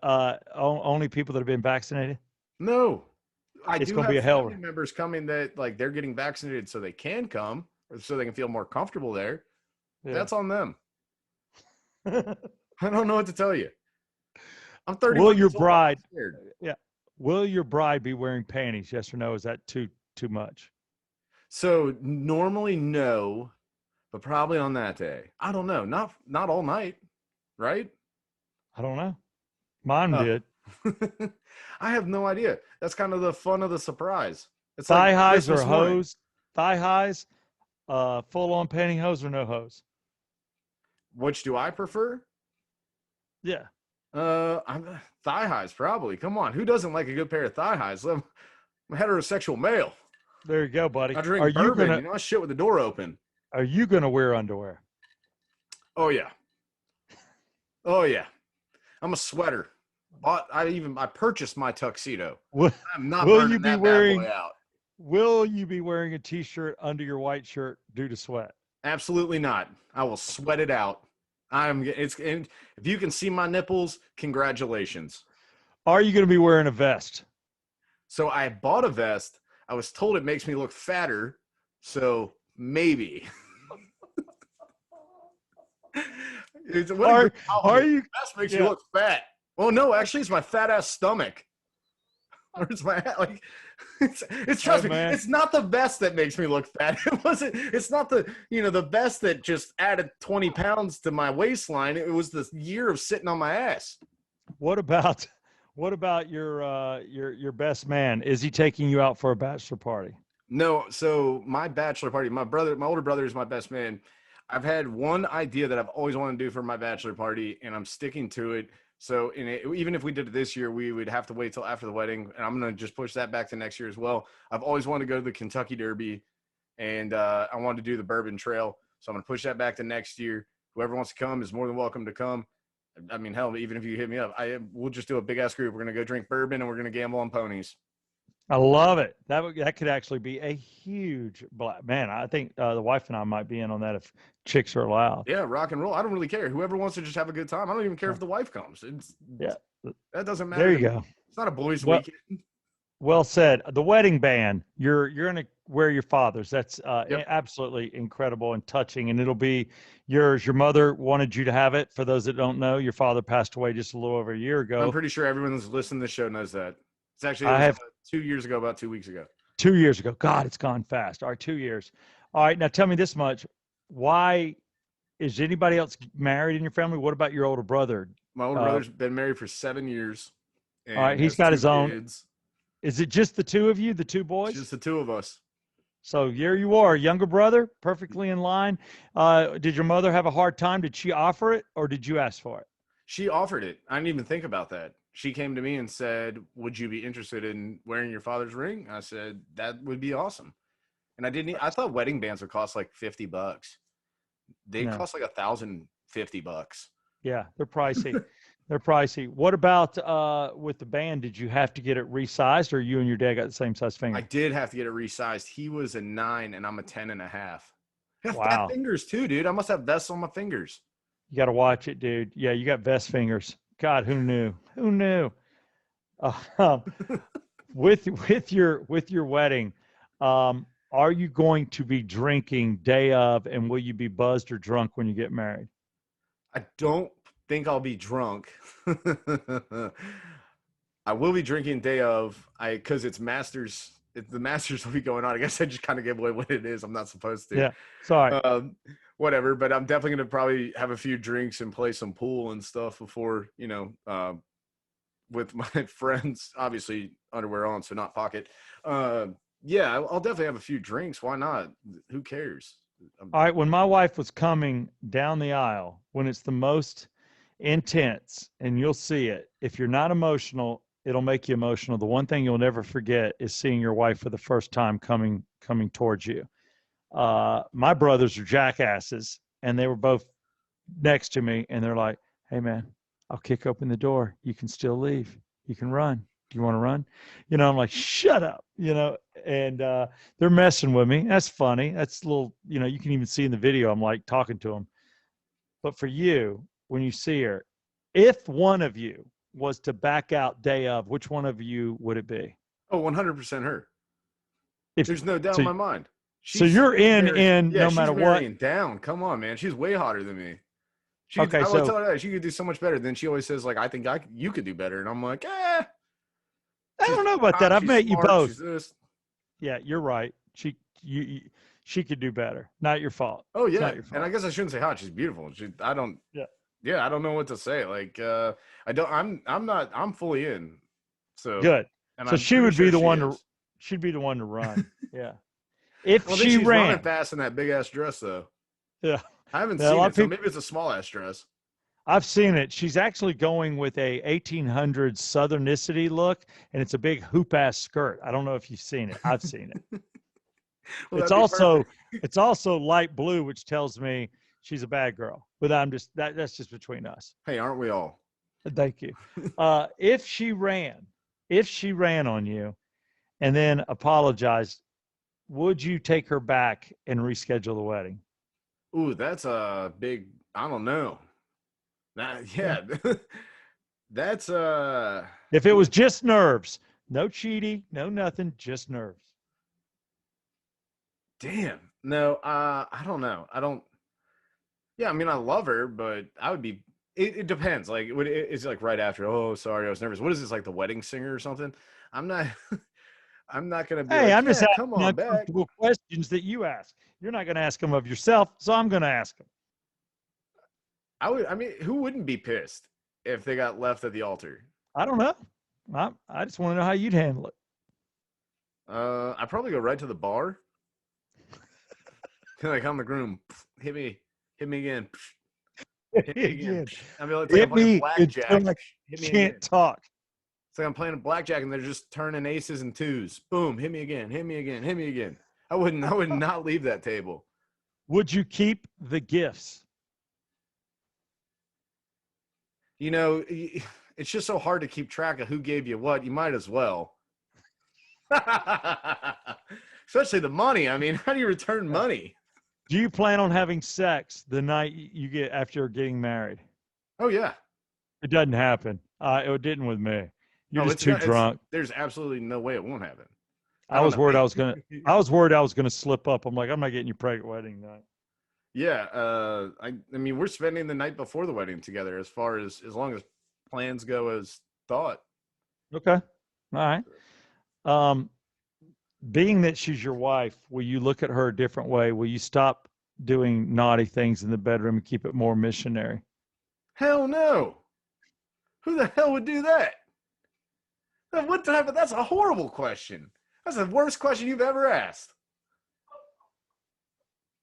only people that have been vaccinated? No. It's going to be a hell. Members coming that like they're getting vaccinated so they can come, or so they can feel more comfortable there. Yeah. That's on them. I don't know what to tell you. I'm 30. Will your bride? Yeah. Will your bride be wearing panties? Yes or no? Is that too much? So normally no, but probably on that day. I don't know. Not all night, right? I don't know. Mine did. I have no idea. That's kind of the fun of the surprise. It's thigh highs or hose? Thigh highs, full on pantyhose or no hose? Which do I prefer? Yeah. I'm thigh highs probably. Come on, who doesn't like a good pair of thigh highs? I'm a heterosexual male. There you go, buddy. I drink bourbon. I shit with the door open. Are you gonna wear underwear? Oh yeah. Oh yeah. I'm a sweater. I purchased my tuxedo. I'm not burning that bad boy out. Will you be wearing a t-shirt under your white shirt due to sweat? Absolutely not. I will sweat it out. If you can see my nipples, congratulations. Are you going to be wearing a vest? So I bought a vest. I was told it makes me look fatter, so maybe. Are you? Vest makes you look fat. Well, no, actually, it's my fat ass stomach. Or it's my like. It's trust me. Man. It's not the vest that makes me look fat. It's not the the vest that just added 20 pounds to my waistline. It was the year of sitting on my ass. What about your best man? Is he taking you out for a bachelor party? No. So my bachelor party, my older brother is my best man. I've had one idea that I've always wanted to do for my bachelor party, and I'm sticking to it. So even if we did it this year, we would have to wait till after the wedding, and I'm going to just push that back to next year as well. I've always wanted to go to the Kentucky Derby, and I wanted to do the Bourbon Trail. So I'm going to push that back to next year. Whoever wants to come is more than welcome to come. I mean, hell, even if you hit me up, we'll just do a big-ass group. We're going to go drink bourbon, and we're going to gamble on ponies. I love it. That could actually be a huge man. I think the wife and I might be in on that if chicks are allowed. Yeah, rock and roll. I don't really care. Whoever wants to just have a good time. I don't even care if the wife comes. That doesn't matter. There you go. It's not a boys' weekend. Well said. The wedding band. You're gonna wear your father's. That's absolutely incredible and touching. And it'll be yours. Your mother wanted you to have it. For those that don't know, your father passed away just a little over a year ago. I'm pretty sure everyone that's listening to the show knows that. It's actually 2 years ago, about 2 weeks ago. 2 years ago. God, it's gone fast. All right, 2 years. All right, now tell me this much. Why is anybody else married in your family? What about your older brother? My older brother's been married for 7 years. And all right, he's has got 2 his own. kids. Is it just the two of you, the two boys? Just the 2 of us. So here you are, younger brother, perfectly in line. Did your mother have a hard time? Did she offer it, or did you ask for it? She offered it. I didn't even think about that. She came to me and said, "Would you be interested in wearing your father's ring?" I said, "That would be awesome." And I thought wedding bands would cost like $50. They cost like $1,050. Yeah, they're pricey. They're pricey. What about with the band? Did you have to get it resized, or you and your dad got the same size finger? I did have to get it resized. He was a 9 and I'm a 10.5. I got Wow. fat fingers too, dude. I must have vests on my fingers. You got to watch it, dude. Yeah, you got vest fingers. God, who knew? Who knew? With your wedding, are you going to be drinking day of, and will you be buzzed or drunk when you get married? I don't think I'll be drunk. I will be drinking day of. Because it's Masters. The Masters will be going on. I guess I just kind of gave away what it is. I'm not supposed to. Yeah, sorry. Whatever. But I'm definitely going to probably have a few drinks and play some pool and stuff before, with my friends. Obviously, underwear on, so not pocket. Yeah, I'll definitely have a few drinks. Why not? Who cares? All right. When my wife was coming down the aisle, when it's the most intense, and you'll see it, if you're not emotional, it'll make you emotional. The one thing you'll never forget is seeing your wife for the first time coming towards you. My brothers are jackasses, and they were both next to me, and they're like, "Hey, man, I'll kick open the door. You can still leave. You can run. Do you want to run?" I'm like, "Shut up," and they're messing with me. That's funny. That's a little, you can even see in the video, I'm like talking to them. But for you, when you see her, if one of you was to back out day of, which one of you would it be? Oh, 100% her. There's no doubt in my mind. So you're in no matter what. Down. Come on, man. She's way hotter than me. I would tell her that she could do so much better. Then she always says, like, "I think you could do better." And I'm like, I don't know about that. I've met you both. Yeah, you're right. She could do better. Not your fault. Oh yeah. Not your fault. And I guess I shouldn't say hot. She's beautiful. I don't know what to say. Like, I'm fully in. So good. So she would be the one she'd be the one to run. Yeah. If she she's ran running fast in that big ass dress though. Yeah. I haven't seen it, so maybe it's a small ass dress. I've seen it. She's actually going with a 1800s Southernicity look, and it's a big hoop ass skirt. I don't know if you've seen it. I've seen it. It's also light blue, which tells me she's a bad girl. But that's just between us. Hey, aren't we all? Thank you. If she ran on you and then apologized, would you take her back and reschedule the wedding? Ooh, that's a big, I don't know. That's if it was just nerves, no cheating, no nothing, just nerves. Damn. No, I don't know. Yeah, I mean, I love her, but I would be, it depends. Like, is it like right after, "Oh, sorry, I was nervous." What is this, like the wedding singer or something? I'm not going to be I'm just asking come on back. Questions that you ask. You're not going to ask them of yourself, so I'm going to ask them. Who wouldn't be pissed if they got left at the altar? I don't know. I just want to know how you'd handle it. I'd probably go right to the bar. Like, I'm the groom. Hit me again. Hit me again. I mean, it's like I'm playing blackjack. Hit me again. Can't talk. It's like I'm playing blackjack and they're just turning aces and twos. Boom. Hit me again. Hit me again. Hit me again. I would not leave that table. Would you keep the gifts? It's just so hard to keep track of who gave you what. You might as well. Especially the money. I mean, how do you return money? Do you plan on having sex the night you get after getting married? Oh, yeah. It doesn't happen. It didn't with me. You're just too drunk. There's absolutely no way it won't happen. I was worried I was gonna slip up. I'm like, I'm not getting you pregnant wedding night. Yeah. I mean, we're spending the night before the wedding together as long as plans go as thought. Okay. All right. Being that she's your wife, will you look at her a different way? Will you stop doing naughty things in the bedroom and keep it more missionary? Hell no. Who the hell would do that? What type of? That's a horrible question. That's the worst question you've ever asked.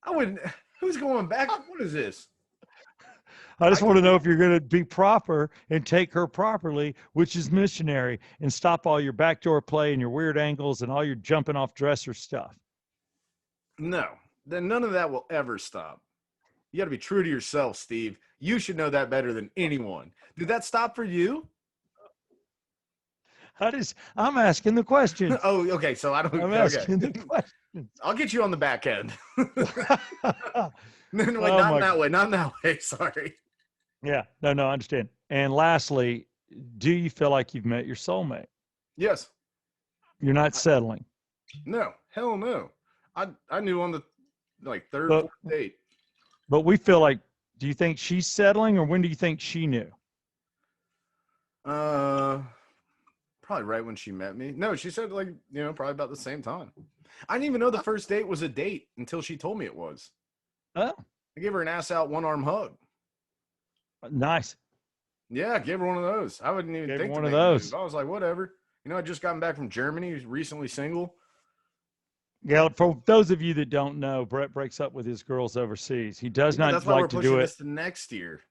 I wouldn't. Who's going back? What is this? I just want to know if you're going to be proper and take her properly, which is missionary, and stop all your backdoor play and your weird angles and all your jumping off dresser stuff. No, then none of that will ever stop. You got to be true to yourself, Steve. You should know that better than anyone. Did that stop for you? I'm asking the question. Oh, okay. So I don't. I'm asking the question. I'll get you on the back end. Wait, Oh, not my that way. Not that way. Sorry. Yeah, no, I understand. And lastly, do you feel like you've met your soulmate? Yes. You're not settling. No. Hell no. I knew on the third, But- fourth date. But we feel like, do you think she's settling, or when do you think she knew? Probably right when she met me. No, she said probably about the same time. I didn't even know the first date was a date until she told me it was. Oh, I gave her an ass out, one arm hug. nice. Yeah, I gave her one of those. I wouldn't even Gave think her to one of make a move. those. I was like, whatever. I just gotten back from Germany. He's recently single. Yeah, for those of you that don't know, Brett breaks up with his girls overseas. He does Yeah, not that's why we're like to pushing do it. this to next year.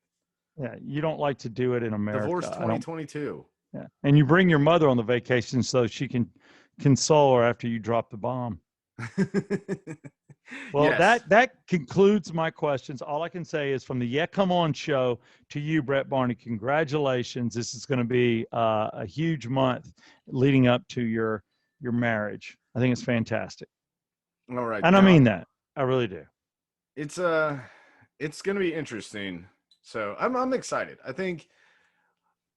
Yeah, you don't like to do it in America. Divorce I don't- 2022. Yeah, and you bring your mother on the vacation so she can console her after you drop the bomb. Well, Yes. that concludes my questions. All I can say is, from the Yeah Come On show to you, Brett Barney, congratulations. This is going to be a huge month leading up to your marriage. I think it's fantastic, All right. and I now, mean that. I really do. it's gonna be interesting. So I'm excited. I think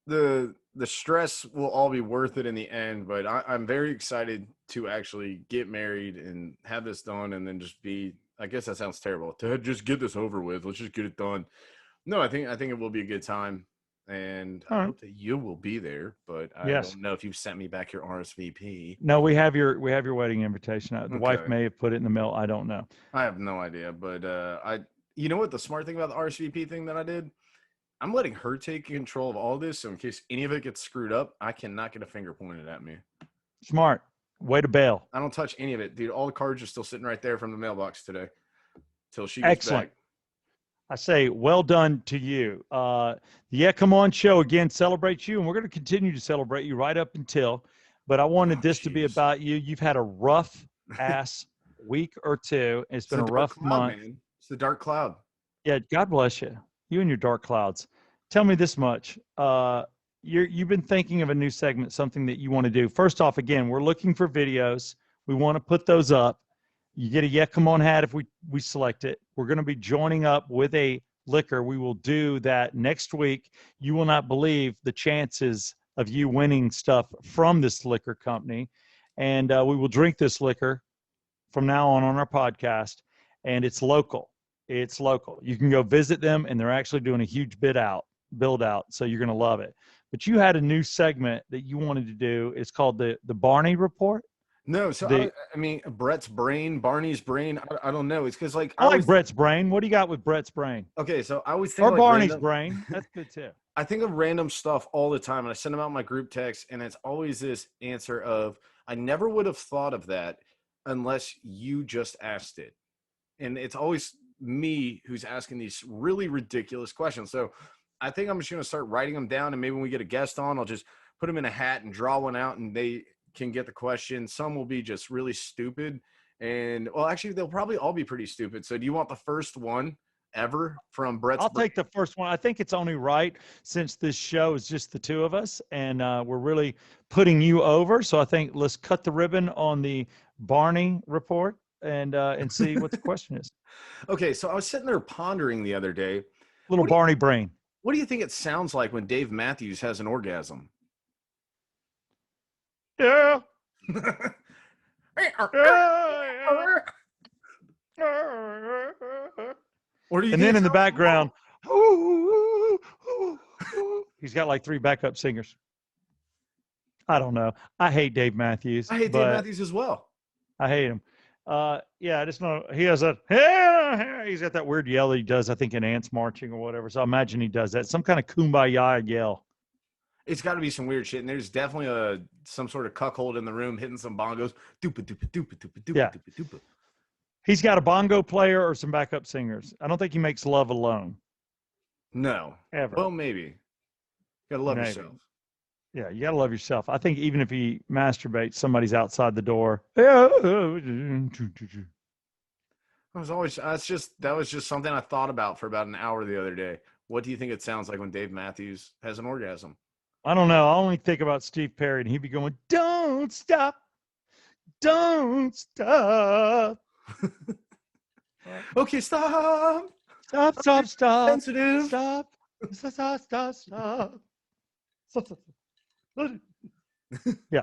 the stress will all be worth it in the end, but I'm very excited to actually get married and have this done, and then just be. I guess that sounds terrible. To just get this over with. Let's just get it done. No, I think it will be a good time, and All I right. hope that you will be there. But I Yes. don't know if you've sent me back your RSVP. No, we have your wedding invitation. The wife Okay. may have put it in the mail. I don't know. I have no idea, but you know what the smart thing about the RSVP thing that I did? I'm letting her take control of all this, so in case any of it gets screwed up, I cannot get a finger pointed at me. Smart. Way to bail. I don't touch any of it, dude. All the cards are still sitting right there from the mailbox today, till she gets Excellent. back. I say, well done to you. The Yeah Come On show again celebrates you, and we're going to continue to celebrate you right up until. But I wanted this to be jeez. about you. You've had a rough ass week or two. It's been a the dark rough cloud, month. man. It's the dark cloud. Yeah, God bless you. You and your dark clouds. Tell me this much. You've been thinking of a new segment, something that you want to do. First off, again, we're looking for videos. We want to put those up. You get a Yeah Come On hat if we select it. We're going to be joining up with a liquor. We will do that next week. You will not believe the chances of you winning stuff from this liquor company. And we will drink this liquor from now on our podcast. And it's local. It's local. You can go visit them, and they're actually doing a huge build out. So you're going to love it. But you had a new segment that you wanted to do. It's called the Barney Report. No, so I mean, Brett's brain, Barney's brain. I don't know. It's because I like Brett's brain. What do you got with Brett's brain? Okay, so I always think Or like Barney's random, brain. That's good too. I think of random stuff all the time, and I send them out in my group text, and it's always this answer of, I never would have thought of that unless you just asked it. And it's always me who's asking these really ridiculous questions. So I think I'm just going to start writing them down, and maybe when we get a guest on, I'll just put them in a hat and draw one out, and they can get the question. Some will be just really stupid. And, well, actually, they'll probably all be pretty stupid. So do you want the first one ever from Brett's I'll take the first one. I think it's only right, since this show is just the two of us, and we're really putting you over. So I think let's cut the ribbon on the Barney report and see what the question is. Okay, so I was sitting there pondering the other day. Little What do you- Barney brain. What do you think it sounds like when Dave Matthews has an orgasm? Yeah. Or do you And think then it in the sounds- background, he's got like 3 backup singers. I don't know. I hate Dave Matthews. I hate Dave but Matthews as well. I hate him. Yeah, I just know he has he's got that weird yell he does, I think, in Ants Marching or whatever. So I imagine he does that. Some kind of kumbaya yell. It's got to be some weird shit. And there's definitely some sort of cuckold in the room hitting some bongos. Doopa, doopa, doopa, doopa, doopa, Yeah. doopa, doopa. He's got a bongo player or some backup singers. I don't think he makes love alone. No. Ever. Well, maybe. You gotta love Maybe. yourself. Yeah, you got to love yourself. I think even if he masturbates, somebody's outside the door. That was just something I thought about for about an hour the other day. What do you think it sounds like when Dave Matthews has an orgasm? I don't know. I only think about Steve Perry, and he'd be going, "Don't stop, don't stop." Okay, stop. Stop, stop, stop. Sensitive. Stop. Stop, stop, stop, stop. Stop, stop. Yeah,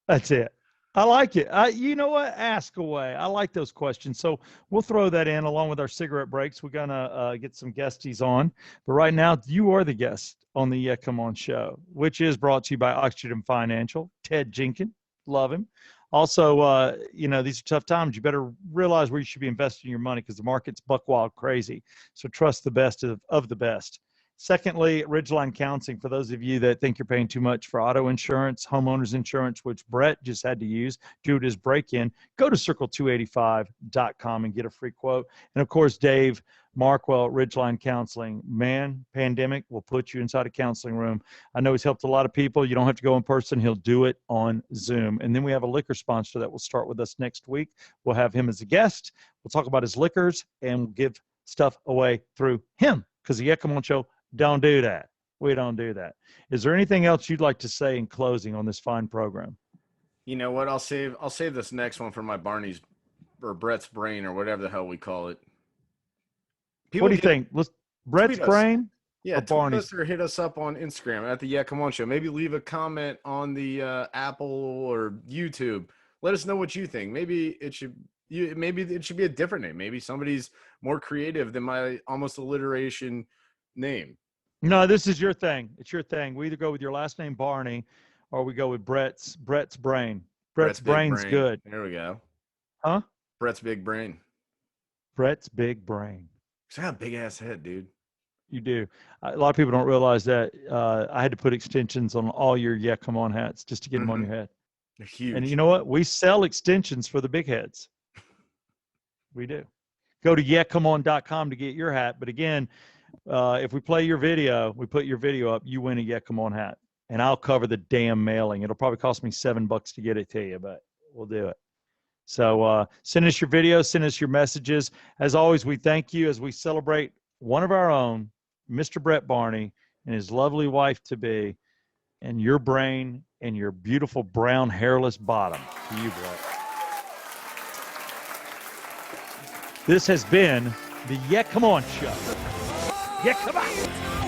that's it. I like it. You know what? Ask away. I like those questions. So we'll throw that in along with our cigarette breaks. We're going to get some guesties on. But right now, you are the guest on the Yeah Come On show, which is brought to you by Oxygen Financial. Ted Jenkins. Love him. Also, these are tough times. You better realize where you should be investing your money because the market's buck wild crazy. So trust the best of the best. Secondly, Ridgeline Counseling, for those of you that think you're paying too much for auto insurance, homeowners insurance, which Brett just had to use due to his break-in, go to circle285.com and get a free quote. And, of course, Dave Markwell, Ridgeline Counseling. Man, pandemic will put you inside a counseling room. I know he's helped a lot of people. You don't have to go in person. He'll do it on Zoom. And then we have a liquor sponsor that will start with us next week. We'll have him as a guest. We'll talk about his liquors and we'll give stuff away through him because the Yeah Come On show don't do that. We don't do that. Is there anything else you'd like to say in closing on this fine program? You know what? I'll save this next one for my Barney's or Brett's brain or whatever the hell we call it. What do you think? Brett's brain? Yeah, tweet Barney's? us or hit us up on Instagram at the Yeah Come On Show. Maybe leave a comment on the Apple or YouTube. Let us know what you think. Maybe it should be a different name. Maybe somebody's more creative than my almost alliteration name. No, this is your thing. It's your thing. We either go with your last name Barney, or we go with Brett's brain. Brett's brain's good. There we go. Huh? Brett's big brain. Brett's big brain. I got a big ass head, dude. You do. A lot of people don't realize that. I had to put extensions on all your Yeah Come On hats just to get them on your head. They're huge. And you know what? We sell extensions for the big heads. We do. Go to yeahcomeon.com to get your hat. But again, if we play your video, we put your video up, you win a Yeah Come On hat. And I'll cover the damn mailing. It'll probably cost me $7 to get it to you, but we'll do it. So send us your videos, send us your messages. As always, we thank you as we celebrate one of our own, Mr. Brett Barney, and his lovely wife-to-be, and your brain and your beautiful brown hairless bottom. To you, Brett. This has been the Yeah Come On Show. Yeah, come on.